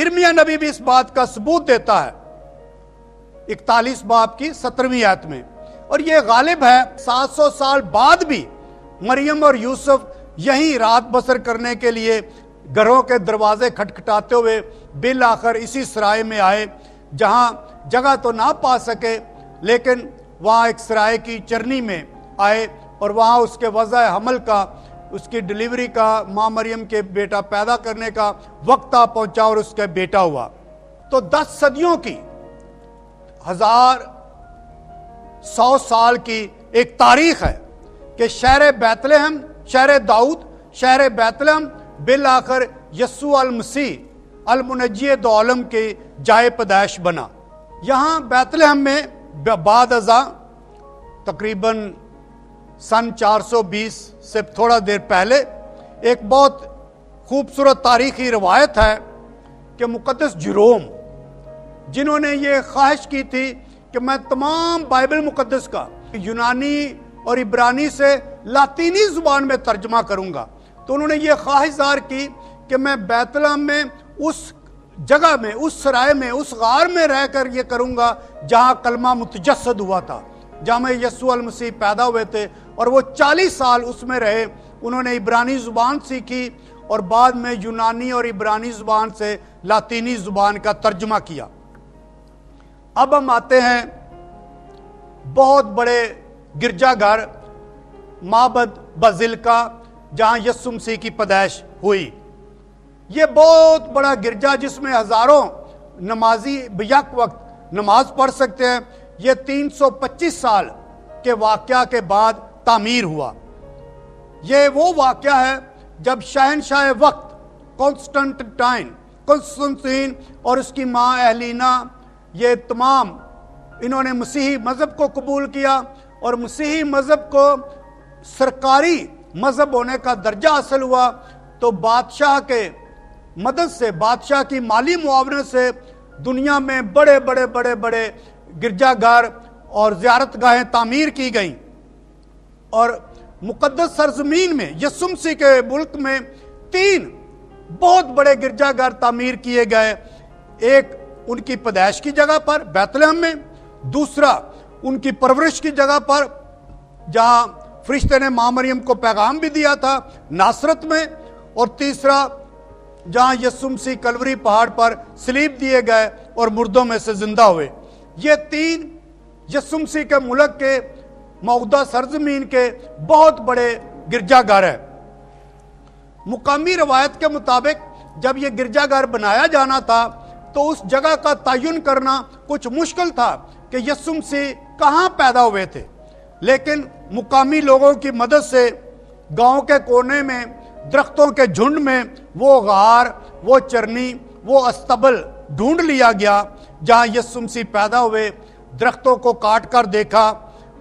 यिर्मयाह नबी भी इस बात का सबूत देता है 41 बाब की 17वीं आयत में। और ये गालिब है 700 साल बाद भी मरियम और यूसुफ यहीं रात बसर करने के लिए घरों के दरवाजे खटखटाते हुए बिल आखिर इसी सराय में आए, जहां जगह तो ना पा सके लेकिन वहां एक सराय की चरनी में आए और वहां उसके वज़ा हमल का, उसकी डिलीवरी का, माँ मरियम के बेटा पैदा करने का वक्त आ पहुंचा और उसका बेटा हुआ। तो 10 सदियों की, 1100 साल की एक तारीख है कि शहर बैतलहम, शहर दाऊद, शहर बैतलहम बिल आखिर यस्सु अल मसीह अल मुनज्जी दो आलम के जाए पैदाइश बना। यहाँ बैतलहम में बाद अज़ा तकरीबन सन 420 से थोड़ा देर पहले एक बहुत खूबसूरत तारीखी रवायत है कि मुक़द्दस जेरोम, जिन्होंने ये ख्वाहिश की थी कि मैं तमाम बाइबल मुक़द्दस का यूनानी और इब्रानी से लातीनी ज़ुबान में तर्जमा करूँगा, तो उन्होंने ये ख्वाहिश ज़ाहिर की कि मैं बैतलहम में उस जगह में, उस सराय में, उस गार में रहकर ये करूँगा जहाँ कलमा मुतजस्सद हुआ था, जहाँ में यस्सु अल मसीह पैदा हुए थे। और वो 40 साल उसमें रहे। उन्होंने इब्रानी ज़ुबान सीखी और बाद में यूनानी और इब्रानी ज़ुबान से लातीनी ज़ुबान का तर्जुमा किया। अब हम आते हैं बहुत बड़े गिरजाघर माबद बज़िलिका जहाँ यस्सु मसीह की पैदाइश हुई। ये बहुत बड़ा गिरजा जिसमें हज़ारों नमाजी बेयक वक्त नमाज पढ़ सकते हैं। ये 325 साल के वाक़या के बाद तामीर हुआ। ये वो वाक़या है जब शहनशाह वक्त कॉन्स्टेंटाइन और उसकी माँ एहलीना, ये तमाम इन्होंने मसीही मज़हब को कबूल किया और मसीही मज़हब को सरकारी मज़हब होने का दर्जा हासिल हुआ। तो बादशाह के मदद से, बादशाह की माली मुआवनत से दुनिया में बड़े बड़े बड़े बड़े गिरजाघर और ज़ियारतगाहें तामीर की गईं और मुक़द्दस सरज़मीन में यस्सु मसीह के मुल्क में 3 बहुत बड़े गिरजाघर तामीर किए गए। एक उनकी पैदाइश की जगह पर बैतलहम में, दूसरा उनकी परवरिश की जगह पर जहां फरिश्ते ने माँ मरियम को पैगाम भी दिया था, नासरत में, और तीसरा जहां यस्सु मसीह कलवरी पहाड़ पर सलीब दिए गए और मुर्दों में से जिंदा हुए। ये 3 यस्सु मसीह के मुल्क के मौजूदा सरजमीन के बहुत बड़े गिरजाघर है। मुकामी रवायत के मुताबिक जब ये गिरजाघर बनाया जाना था तो उस जगह का तयन करना कुछ मुश्किल था कि यस्सु मसीह कहाँ पैदा हुए थे, लेकिन मुकामी लोगों की मदद से गांव के कोने में दरख्तों के झुंड में वो गार, वो चरनी, वो अस्तबल ढूंढ लिया गया जहां यस्सु मसीह पैदा हुए। दरख्तों को काट कर देखा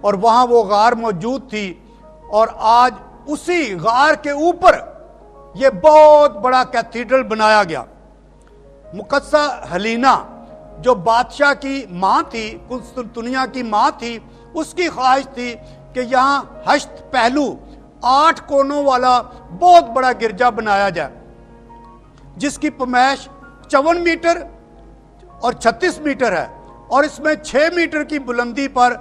और वहां वो गार मौजूद थी और आज उसी गार के ऊपर ये बहुत बड़ा कैथीड्रल बनाया गया। मुकद्दसा हलीना जो बादशाह की माँ थी, कुस्तुनतुनिया की माँ थी, उसकी ख्वाहिश थी कि यहाँ हश्त पहलू 8 कोनों वाला बहुत बड़ा गिरजा बनाया जाए जिसकी पैमाइश 54 मीटर और 36 मीटर है और इसमें 6 मीटर की बुलंदी पर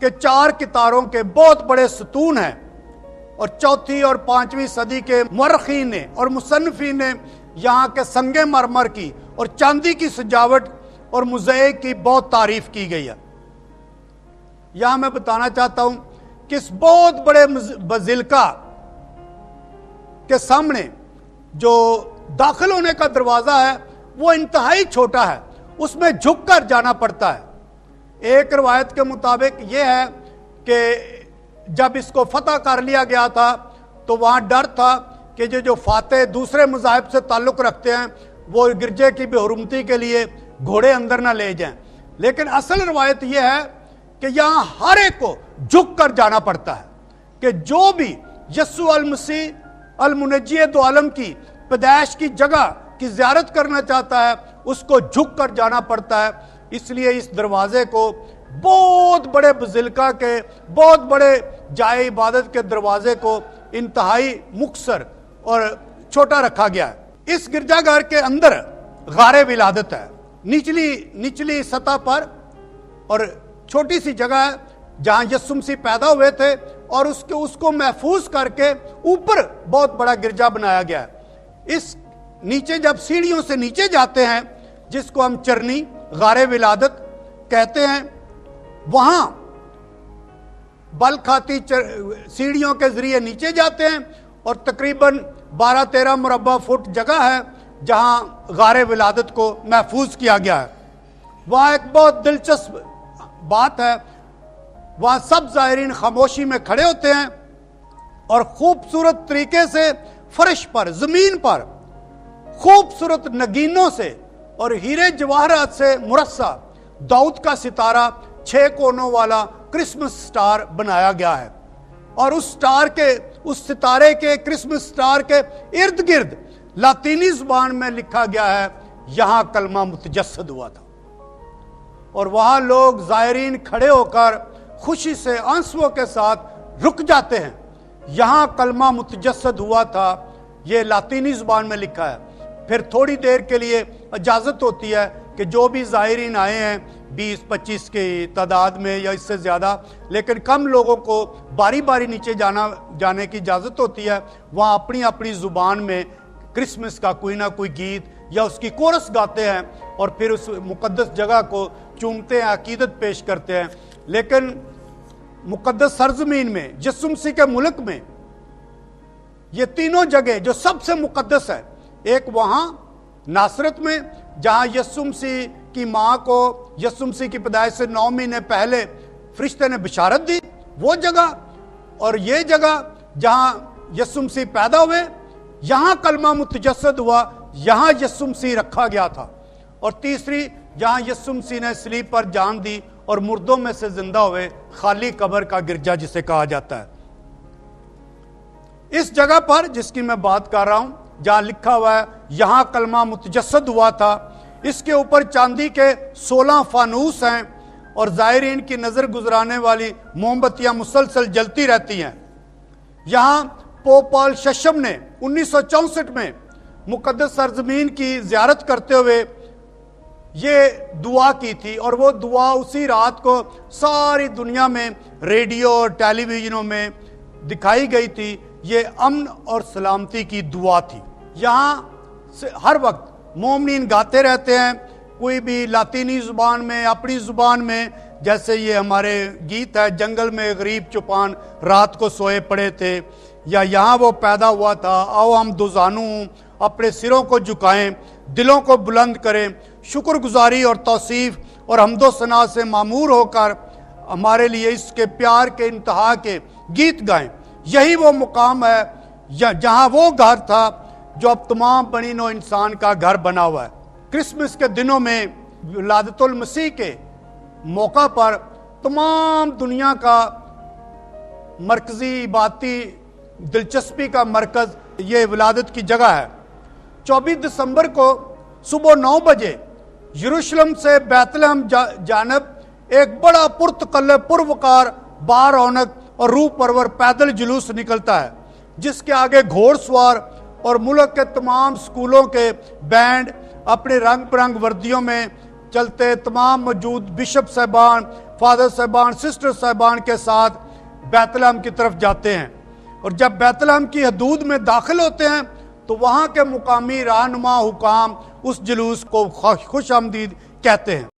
के 4 कितारों के बहुत बड़े सतून हैं। और 4वीं और 5वीं सदी के मुअर्रिखीन ने और मुसन्निफीन ने यहाँ के संगे मरमर की और चांदी की सजावट और मोज़ेक की बहुत तारीफ की गई है। यहाँ मैं बताना चाहता हूँ कि इस बहुत बड़े बज़िलिका के सामने जो दाखिल होने का दरवाज़ा है वो इंतहाई छोटा है, उसमें झुक कर जाना पड़ता है। एक रवायत के मुताबिक ये है कि जब इसको फतह कर लिया गया था तो वहाँ डर था कि जो फातेह दूसरे मज़ाहिब से ताल्लुक़ रखते हैं वो गिरजे की बेहुरमती के लिए घोड़े अंदर ना ले जाएं, लेकिन असल रवायत यह है कि यहाँ हर एक को झुक कर जाना पड़ता है कि जो भी यस्सु अल मसीह अल मुनज्जी दो आलम की पैदाइश की जगह की ज़ियारत करना चाहता है उसको झुक कर जाना पड़ता है। इसलिए इस दरवाजे को बहुत बड़े बज़िलिका के, बहुत बड़े जाए इबादत के दरवाजे को इंतहाई मुख्तसर और छोटा रखा गया है। इस गिरजाघर के अंदर غار ولادت ہے، نچلی سطح پر، اور چھوٹی سی جگہ ہے جہاں یسوع مسیح پیدا ہوئے تھے، اور اس کو محفوظ کر کے اوپر بہت بڑا گرجا بنایا گیا ہے۔ اس نیچے جب سیڑھیوں سے نیچے جاتے ہیں، جس کو ہم چرنی غار ولادت کہتے ہیں، وہاں بل کھاتی سیڑھیوں کے ذریعے نیچے جاتے ہیں، اور تقریباً 12-13 مربع فٹ جگہ ہے جہاں غار ولادت کو محفوظ کیا گیا ہے۔ وہاں ایک بہت دلچسپ بات ہے، وہاں سب زائرین خاموشی میں کھڑے ہوتے ہیں، اور خوبصورت طریقے سے فرش پر، زمین پر خوبصورت نگینوں سے اور ہیرے جواہرات سے مرصع داؤد کا ستارہ 6 کونوں والا کرسمس سٹار بنایا گیا ہے، اور اس ستارے کے کرسمس سٹار کے ارد گرد لاطینی زبان میں لکھا گیا ہے، یہاں کلمہ متجسد ہوا تھا۔ اور وہاں لوگ زائرین کھڑے ہو کر خوشی سے آنسوؤں کے ساتھ رک جاتے ہیں، یہاں کلمہ متجسد ہوا تھا، یہ لاطینی زبان میں لکھا ہے۔ پھر تھوڑی دیر کے لیے اجازت ہوتی ہے کہ جو بھی زائرین آئے ہیں 20-25 کی تعداد میں یا اس سے زیادہ، لیکن کم لوگوں کو باری باری نیچے جانے کی اجازت ہوتی ہے، وہاں اپنی اپنی زبان میں کرسمس کا کوئی نہ کوئی گیت یا اس کی کورس گاتے ہیں، اور پھر اس مقدس جگہ کو چومتے ہیں، عقیدت پیش کرتے ہیں۔ لیکن مقدس سرزمین میں، یسوع مسیح کے ملک میں، یہ تینوں جگہ جو سب سے مقدس ہے، ایک وہاں ناصرت میں جہاں یسوع مسیح کی ماں کو یسوع مسیح کی پیدائش سے 9 مہینے پہلے فرشتے نے بشارت دی، وہ جگہ، اور یہ جگہ جہاں یسوع مسیح پیدا ہوئے، یہاں کلمہ متجسد ہوا، یہاں یسوع مسیح رکھا گیا تھا، اور تیسری جہاں یسوع مسیح نے صلیب پر جان دی اور مردوں میں سے زندہ ہوئے، خالی قبر کا گرجا جسے کہا جاتا ہے۔ اس جگہ پر جس کی میں بات کر رہا ہوں، جہاں لکھا ہوا ہے یہاں کلمہ متجسد ہوا تھا، اس کے اوپر چاندی کے 16 فانوس ہیں، اور زائرین کی نظر گزرانے والی موم بتیاں مسلسل جلتی رہتی ہیں۔ یہاں پوپ پال ششم نے 1964 میں مقدس سرزمین کی زیارت کرتے ہوئے یہ دعا کی تھی، اور وہ دعا اسی رات کو ساری دنیا میں ریڈیو اور ٹیلی ویژنوں میں دکھائی گئی تھی۔ یہ امن اور سلامتی کی دعا تھی۔ یہاں سے ہر وقت مومنین گاتے رہتے ہیں، کوئی بھی لاطینی زبان میں، اپنی زبان میں، جیسے یہ ہمارے گیت ہے، جنگل میں غریب چوپان رات کو سوئے پڑے تھے، یا یہاں وہ پیدا ہوا تھا، آؤ ہم دوزانوں اپنے سروں کو جھکائیں، دلوں کو بلند کریں، شکر گزاری اور توصیف اور حمد و ثنا سے معمور ہو کر ہمارے لیے اس کے پیار کے انتہا کے گیت گائیں۔ یہی وہ مقام ہے جہاں وہ گھر تھا جو اب تمام بنی نوع انسان کا گھر بنا ہوا ہے۔ کرسمس کے دنوں میں ولادت المسیح کے موقع پر تمام دنیا کا مرکزی عبادتی دلچسپی کا مرکز یہ ولادت کی جگہ ہے۔ 24 دسمبر کو صبح 9 بجے یروشلم سے بیت لحم جانب ایک بڑا پرتکلف، پروقار، با رونق اور روح پرور پیدل جلوس نکلتا ہے، جس کے آگے گھوڑ سوار اور ملک کے تمام سکولوں کے بینڈ اپنے رنگ برنگ وردیوں میں چلتے، تمام موجود بشپ صاحبان، فادر صاحبان، سسٹر صاحبان کے ساتھ بیت لحم کی طرف جاتے ہیں، اور جب بیت لحم کی حدود میں داخل ہوتے ہیں تو وہاں کے مقامی رہنما حکام اس جلوس کو خوش آمدید کہتے ہیں۔